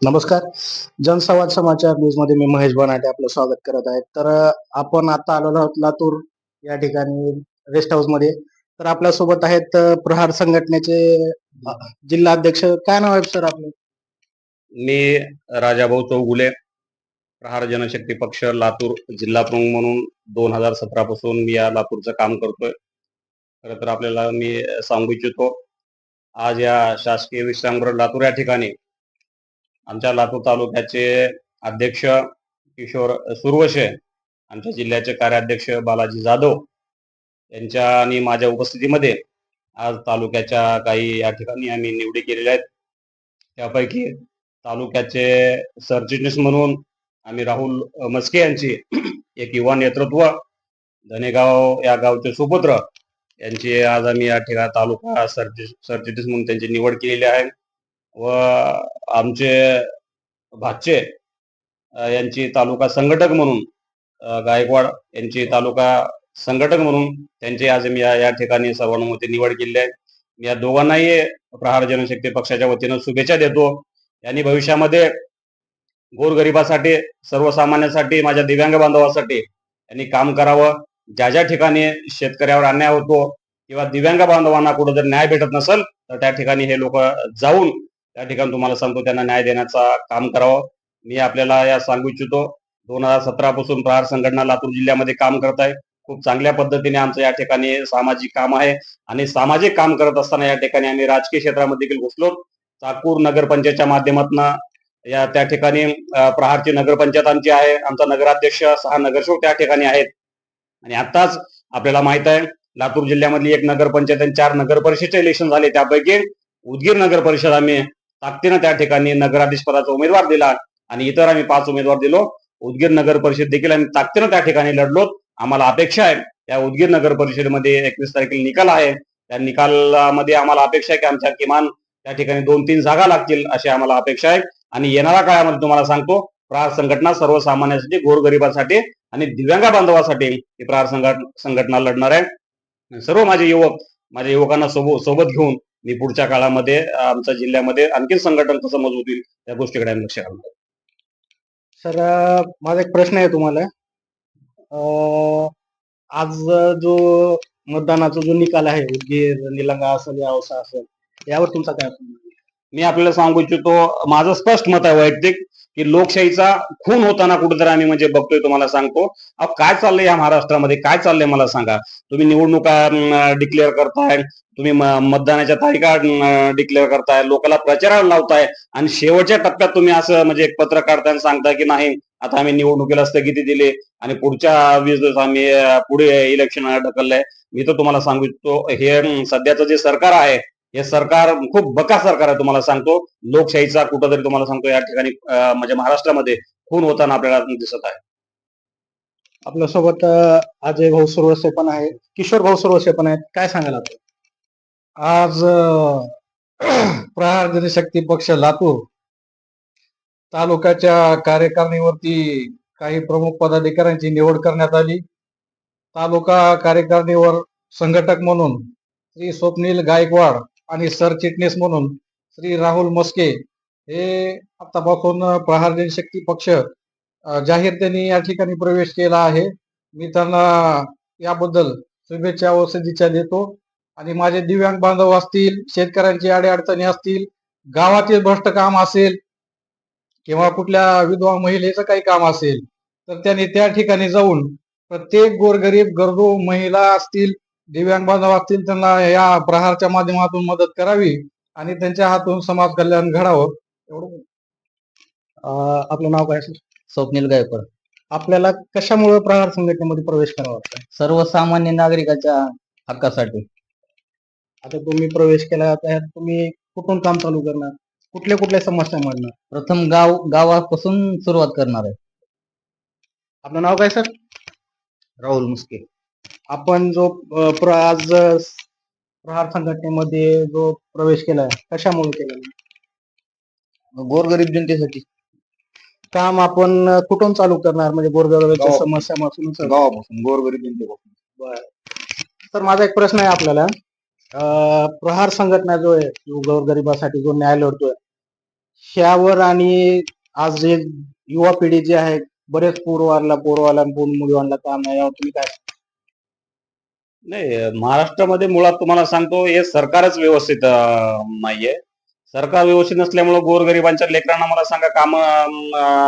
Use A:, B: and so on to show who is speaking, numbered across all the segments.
A: नमस्कार. जनसंवाद समाचार न्यूज मध्ये मी महेश बनाटे आपलं स्वागत करत आहे. तर आपण आता आलेलो आहोत लातूर या ठिकाणी रेस्ट हाऊस मध्ये. तर आपल्या सोबत आहेत प्रहार संघटनेचे अ, जिल्हा अध्यक्ष. काय नाव आहे सर आपलं?
B: मी राजाभाऊ चौगुले, प्रहार जनशक्ती पक्ष लातूर जिल्हा प्रमुख म्हणून 2017 पासून मी या लातूरचं काम करतोय. खरं तर आपल्याला मी सांगू इच्छितो, आज या शासकीय विश्रामगृह लातूर या ठिकाणी आमच्या लातूर तालुक्याचे अध्यक्ष किशोर सुरवशे, आमच्या जिल्ह्याचे कार्याध्यक्ष बालाजी जाधव यांच्या आणि माझ्या उपस्थितीमध्ये आज तालुक्याच्या काही या ठिकाणी आम्ही निवडी केलेल्या आहेत. त्यापैकी तालुक्याचे सरचिटणीस म्हणून आम्ही राहुल मस्के यांची एक युवा नेतृत्व, धनेगाव या गावचे सुपुत्र यांची आज आम्ही या ठिकाणी तालुका सरचिटणीस म्हणून त्यांची निवड केलेली आहे. व आमचे भाचे यांची तालुका संघटक म्हणून गायकवाड यांची तालुका संघटक म्हणून त्यांची आज मी या ठिकाणी सर्वानुमते निवड केलेली आहे. मी या दोघांनाही प्रहार जनशक्ती पक्षाच्या वतीनं शुभेच्छा देतो. यांनी भविष्यामध्ये गोरगरिबासाठी, सर्वसामान्यांसाठी, माझ्या दिव्यांग बांधवांसाठी यांनी काम करावं. ज्या ज्या ठिकाणी शेतकऱ्यावर अन्याय होतो किंवा दिव्यांग बांधवांना कुठं जर न्याय भेटत नसेल तर त्या ठिकाणी हे लोक जाऊन त्या ठिकाणी तुम्हाला सांगतो त्यांना न्याय देण्याचा काम करावं. मी आपल्याला या सांगू इच्छितो, 2017 पासून प्रहार संघटना लातूर जिल्ह्यामध्ये काम करत आहे. खूप चांगल्या पद्धतीने आमचं या ठिकाणी सामाजिक काम आहे आणि सामाजिक काम करत असताना या ठिकाणी आम्ही राजकीय क्षेत्रामध्ये देखील घुसलो. चाकूर नगरपंचायतच्या माध्यमातून या त्या ठिकाणी प्रहारची नगरपंचायत आमची आहे. आमचा नगराध्यक्ष, 6 नगरसेवक त्या ठिकाणी आहेत. आणि आताच आपल्याला माहित आहे लातूर जिल्ह्यामधली एक नगरपंचायत आणि 4 नगरपरिषदचे इलेक्शन झाले. त्यापैकी उदगीर नगर परिषद आम्ही ताकदीनं त्या ठिकाणी नगराध्यक्ष पदाचा उमेदवार दिला आणि इतर आम्ही 5 उमेदवार दिलो. उदगीर नगर परिषद देखील आम्ही ताकदीनं त्या ठिकाणी लढलो. आम्हाला अपेक्षा आहे त्या उदगीर नगर परिषदेमध्ये 21 तारखेला निकाल आहे. त्या निकालामध्ये आम्हाला अपेक्षा आहे की आमच्या किमान त्या ठिकाणी 2-3 जागा लागतील अशी आम्हाला अपेक्षा आहे. आणि येणाऱ्या काळामध्ये तुम्हाला सांगतो, प्रहार संघटना सर्वसामान्यांसाठी, गोरगरिबांसाठी आणि दिव्यांग बांधवांसाठी ही प्रहार संघटना लढणार आहे. सर्व माझे युवक, माझ्या युवकांना सोबत घेऊन मी पुढच्या काळामध्ये आमच्या जिल्ह्यामध्ये आणखी संघटन कसं मजबूत होईल त्या गोष्टीकडे आम्ही लक्ष घालणार.
A: सर माझा एक प्रश्न आहे तुम्हाला. आज जो मतदानाचा जो निकाल आहे, उदगीर, निलंगा असेल, औसा असेल, यावर तुमचा काय म्हणणं आहे?
B: मी आपल्याला सांगू इच्छितो, माझं स्पष्ट मत आहे वैयक्तिक की लोकशाहीचा खून होताना कुठेतरी आम्ही म्हणजे बघतोय. तुम्हाला सांगतो, अहो काय चाललंय या महाराष्ट्रामध्ये, काय चाललंय मला सांगा. तुम्ही निवडणुका डिक्लेअर करताय, तुम्ही मतदानाच्या तारीखा डिक्लेअर करताय, लोकांना प्रचाराला लावताय आणि शेवटच्या टप्प्यात तुम्ही असं म्हणजे एक पत्र काढताय आणि सांगताय की नाही आता आम्ही निवडणुकीला स्थगिती दिली आणि पुढच्या 20 दिवस आम्ही पुढे इलेक्शन ढकललंय. मी तर तुम्हाला सांगू इच्छितो, हे सध्याचं जे सरकार आहे हे सरकार खूप बका सरकार आहे. तुम्हाला सांगतो, लोकशाहीचा कुठंतरी तुम्हाला सांगतो या ठिकाणी म्हणजे महाराष्ट्रामध्ये खून होताना आपल्याला दिसत आहे.
A: आपल्या सोबत अजय भाऊ सुरवसे पण आहे, किशोर भाऊ सुरवसे पण आहेत. काय सांगाल आपण?
C: आज प्रहार जनशक्ती पक्ष लातूर तालुक्याच्या कार्यकारिणीवरती काही प्रमुख पदाधिकाऱ्यांची निवड करण्यात आली. तालुका कार्यकारिणीवर संघटक म्हणून श्री स्वप्नील गायकवाड आणि सरचिटणीस म्हणून श्री राहुल मस्के हे आतापासून प्रहार जनशक्ती पक्ष जाहीर त्यांनी या ठिकाणी प्रवेश केला आहे. मी त्यांना याबद्दल शुभेच्छा व सदिच्छा देतो. आणि माझे दिव्यांग बांधव असतील, शेतकऱ्यांची अडीअडचणी असतील, गावातील भ्रष्ट काम असेल किंवा कुठल्या विधवा महिलेचं काही काम असेल तर त्यांनी त्या ठिकाणी जाऊन प्रत्येक गोरगरीब गरजू महिला असतील, दिव्यांग बांधव असतील, त्यांना या प्रहारच्या माध्यमातून मदत करावी आणि त्यांच्या हातून समाज कल्याण घडावं. एवढं.
A: आपलं नाव काय सर?
D: स्वप्नील गायकवाड.
A: आपल्याला कशामुळे प्रहार संघटनेमध्ये प्रवेश करावा लागतो?
D: सर्वसामान्य नागरिकाच्या हक्कासाठी.
A: आता तुम्ही प्रवेश केला, त्यात तुम्ही कुठून काम चालू करणार? कुठल्या कुठल्या समस्या मांडणार?
D: प्रथम गावापासून सुरुवात करणार आहे.
A: आपलं नाव काय सर?
D: राहुल मुस्के.
A: आपण जो आज प्रहार संघटनेमध्ये जो प्रवेश केलाय, कशामुळे केला?
D: गोरगरीब जनतेसाठी.
A: काम आपण कुठून चालू करणार, म्हणजे गोरगरिबाच्या समस्यापासून?
D: गावापासून, गोरगरीब जनतेपासून.
A: बरं. तर माझा एक प्रश्न आहे आपल्याला. प्रहार संघटना जो आहे, जो गोरगरिबासाठी जो न्याय लढतोय, ह्यावर आणि आज जे युवा पिढी जी आहे बरेच पोरवाला मुलीवाला काम नाही यावर तुम्ही काय
B: नाही, महाराष्ट्रामध्ये मुळात तुम्हाला सांगतो हे सरकारच व्यवस्थित नाहीये. सरकार व्यवस्थित नसल्यामुळं गोरगरिबांच्या लेकरांना मला सांगा काम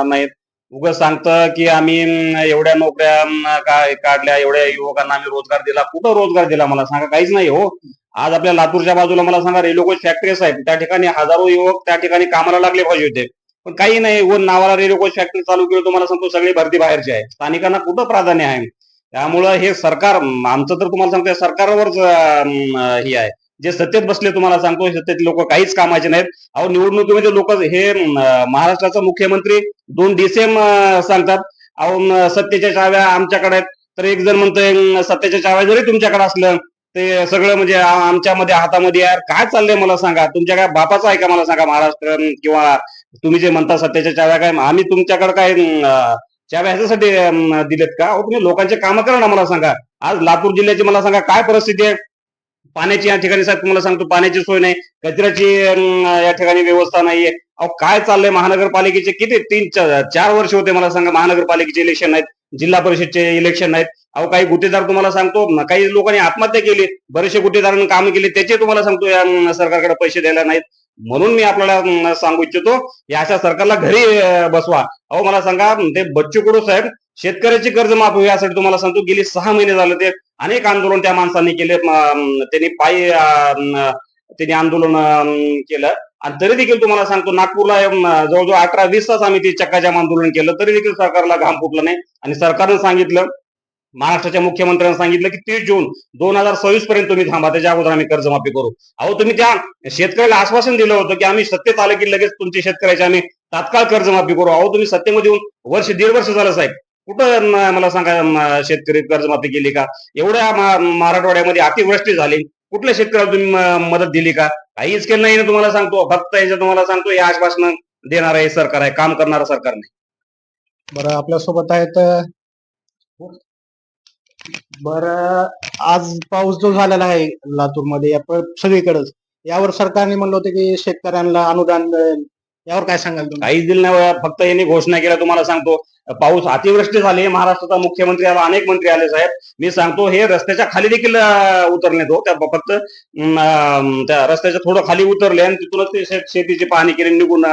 B: नाहीत. उगाच सांगतं की आम्ही एवढ्या नोकऱ्या काढल्या, एवढ्या युवकांना आम्ही रोजगार दिला. कुठं रोजगार दिला मला सांगा? काहीच नाही हो. आज आपल्या लातूरच्या बाजूला मला सांगा रेल्वे फॅक्टरीज आहेत. त्या ठिकाणी हजारो युवक त्या ठिकाणी कामाला लागले पाहिजे होते. पण काही नाही. व नावाला रेल्वे फॅक्टरी चालू केली तुम्हाला सांगतो सगळी भरती बाहेरची आहे. स्थानिकांना कुठं प्राधान्य आहे? त्यामुळं हे सरकार आमचं तर तुम्हाला सांगतो सरकारवरच हे आहे. जे सत्तेत बसले तुम्हाला सांगतो सत्तेत लोक काहीच कामाचे नाहीत. अहो निवडणुकीमध्ये लोक हे महाराष्ट्राचा मुख्यमंत्री 2 डिसेम सांगतात. अहो सत्तेच्या चाव्या आमच्याकडे आहेत. तर एक जण म्हणतोय सत्तेच्या चाव्या जरी तुमच्याकडे असलं ते सगळं म्हणजे आमच्यामध्ये हातामध्ये आहे. काय चाललंय मला सांगा? तुमच्या काय बापाचं आहे का मला सांगा महाराष्ट्र? किंवा तुम्ही जे म्हणता सत्तेच्या चाव्या काय आम्ही तुमच्याकडे काय चाव्या ह्याच्यासाठी दिलेत का? अहो तुम्ही लोकांचे कामं करा ना मला सांगा. आज लातूर जिल्ह्याची मला सांगा काय परिस्थिती आहे? पाण्याची या ठिकाणी साहेब तुम्हाला सांगतो पाण्याची सोय नाही, कचऱ्याची या ठिकाणी व्यवस्था नाहीये. अहो काय चाललंय महानगरपालिकेचे किती 3-4 वर्ष होते मला सांगा महानगरपालिकेचे इलेक्शन नाहीत, जिल्हा परिषदचे इलेक्शन नाहीत. अहो काही गुत्तेदार तुम्हाला सांगतो काही लोकांनी आत्महत्या केली, बरेचसे गुत्तेदारांनी कामं केली त्याचे तुम्हाला सांगतो या सरकारकडे पैसे द्यायला नाहीत. म्हणून मी आपल्याला सांगू इच्छितो या अशा सरकारला घरी बसवा. अहो मला सांगा ते बच्चू कडू साहेब शेतकऱ्याची कर्जमाफी यासाठी तुम्हाला सांगतो गेली 6 महिने झाले ते अनेक आंदोलन त्या माणसांनी केले. त्यांनी पायी त्यांनी आंदोलन केलं आणि तरी देखील तुम्हाला सांगतो नागपूरला जवळजवळ 18-20 तास आम्ही ते चक्काजाम आंदोलन केलं तरी देखील सरकारला घाम फुटलं नाही. आणि सरकारनं सांगितलं महाराष्ट्राच्या मुख्यमंत्र्यांनी सांगितलं की 30 जून 2026 पर्यंत तुम्ही थांबा त्याच्या अगोदर आम्ही कर्जमाफी करू. अहो तुम्ही त्या शेतकऱ्याला आश्वासन दिलं होतं की आम्ही सत्तेत आलं की लगेच तुमची शेतकऱ्याची आम्ही तात्काळ कर्जमाफी करू. अहो तुम्ही सत्तेमध्ये येऊन वर्ष 1.5 वर्ष झालं साहेब कुठं मला सांगा शेतकरी कर्जमाफी केली का? एवढ्या मराठवाड्यामध्ये अतिवृष्टी झाली कुठल्या शेतकऱ्याला तुम्ही मदत दिली का? काहीच केलं नाही ना तुम्हाला सांगतो. फक्त याच्या तुम्हाला सांगतो हे आश्वासन देणार आहे सरकार आहे काम करणारं सरकार नाही.
A: बरं आपल्यासोबत आहेत बरं आज पाऊस जो झालेला आहे लातूरमध्ये सगळीकडेच यावर सरकारने म्हणलं होतं की शेतकऱ्यांना अनुदान मिळेल यावर काय सांगाल तुम्ही?
B: काहीच दिलं नाही. फक्त यांनी घोषणा केल्या तुम्हाला सांगतो पाऊस अतिवृष्टी झाली महाराष्ट्राचा मुख्यमंत्री आला अनेक मंत्री आले साहेब. मी सांगतो हे रस्त्याच्या खाली देखील उतरले तो त्या फक्त त्या रस्त्याच्या थोडं खाली उतरले आणि तिथूनच ते शेतीची पाहणी केली निघून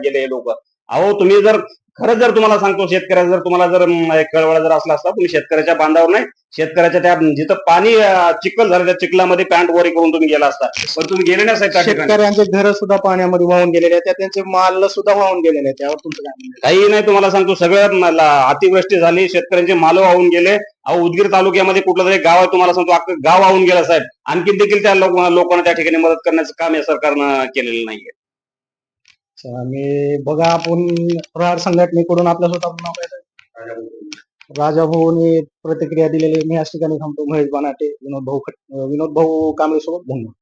B: गेले लोक. अहो तुम्ही जर खरंच जर तुम्हाला सांगतो शेतकऱ्याचा जर तुम्हाला जर कळवळा जर असला असता तुम्ही शेतकऱ्याच्या बांधावर नाही शेतकऱ्याच्या त्या जिथं पाणी चिखल झालं त्या चिखलामध्ये पॅन्ट वरी करून तुम्ही गेला असता. पण तुम्ही गेले नाही साहेब त्या ठिकाणी.
A: शेतकऱ्यांचे घर सुद्धा पाण्यामध्ये वाहून गेलेले आहेत त्यांचे माल सुद्धा वाहून गेलेले आहेत त्यावर तुमचं काय म्हणणं आहे?
B: काही नाही तुम्हाला सांगतो सगळं अतिवृष्टी झाली शेतकऱ्यांचे माल वाहून गेले. अहो उदगीर तालुक्यामध्ये कुठलं तरी गाव आहे तुम्हाला सांगतो अख्खं गाव वाहून गेलं साहेब. आणखी देखील त्या लोकांना त्या ठिकाणी मदत करण्याचं काम या सरकारनं केलेलं नाहीये.
A: आणि बघा आपण प्रहार संघटनेकडून आपल्या स्वतः नाव काय राजा भाऊनी प्रतिक्रिया दिलेली मी याच ठिकाणी थांबतो. महेश बनाटे, विनोद भाऊ कांबळे सोबत धन्यवाद.